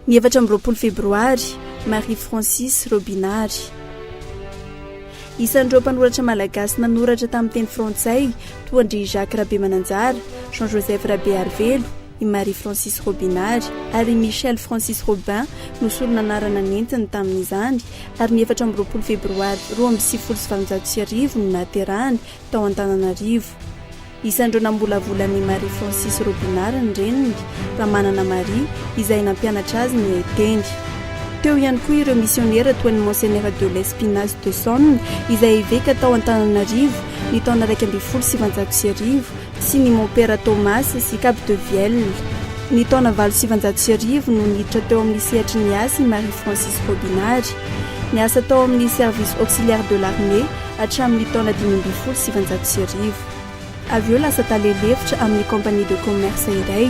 Ny 4 febroary, Marie Francis Robinary. Isan'ireo mpanoratra malagasy nanoratra tamin'ny teny frantsay toa Andry Jacques Rabe Mananjara, Jean-Joseph Rabe Arvelo, i Marie Francis Robinary ary Michel Francis Robin no solonanarana nentiny tamin'izany, ary ny 4 febroary 2025 no naterahany tao Antananarivo. Isan'ireo nambolavolan'i Marie Francis Robinary ny reniny Ramanana Marie izay nampianatra azy ny teny. Teo ihany koa ireo misionera toa ny Monseigneur de l'Espinasse de Sonne izay hiveka tao Antananarivo ny taona 2070 sy ny Mont-Père Thomas sy Cap de Vielle. Ny taona 2070 no niditra teo amin'ny sehatry ny asa i Marie Francis Robinary. Niasa tao amin'ny service auxiliaire de l'armée hatramin'ny taona 2070. Avy eo lasa talelefitra amin'ny compagnie de commerce iray.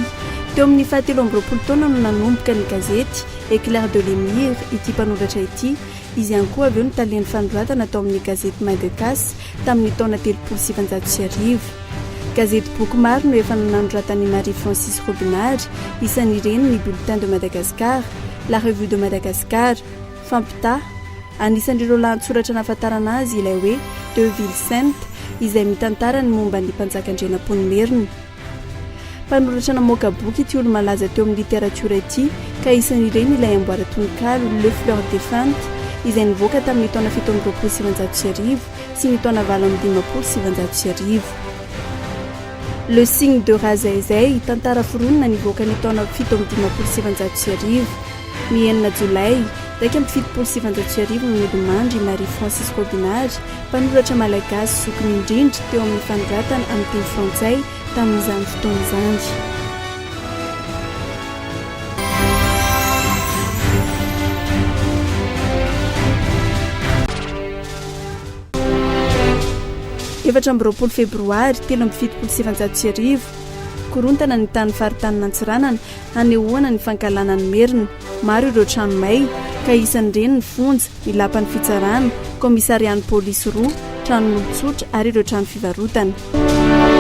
Teo amin'ny 17 taona no nanomboka ny gazety Éclair de l'émir ity mpanoratra ity. Izy ihany koa avy eo ny talen'ny fanoratana tao amin'ny gazety Madagascar tamin'ny taona 1770. Gazety boky maro no efa nanoratany Marie Francis Robinary, isan'ireny ny Bulletin de Madagascar, La Revue de Madagascar, Fampita. Anisan'ireo lahatsoratra nahafantarana azy ilay hoe Deux villes saintes izay mitantara ny momba ny mpanjakandrenam-pony. Mpanoratra namoaka boky ity olo malaza teo amin'ny literatiora ity, ka isan'ireny ilay amboara-tononkalo Le Fleur défunte izay nivoaka tamin'ny taona 1770 sy ny taona 1870. Le signe de Razaizay, tantara foronina nivoaka ny taona 1770. Ny 9 Jolay 1770 no nilomandry Marie Francis Robinary, mpanoratra malagasy zokiny indrindra teo amin'ny fanoratana amin'ny teny frantsay tamin'izany fotoana izany. Efatra febroary 1770 korontana ny tany faritany Nantsiranana hanehoana ny fankalana ny merina. Maro ireo trano may, ka isan'ireny ny fonja, ny lapan'ny fitsarana, komisarian'ny polisy roa, tranon'olon-tsotra ary ireo trano fivarotana.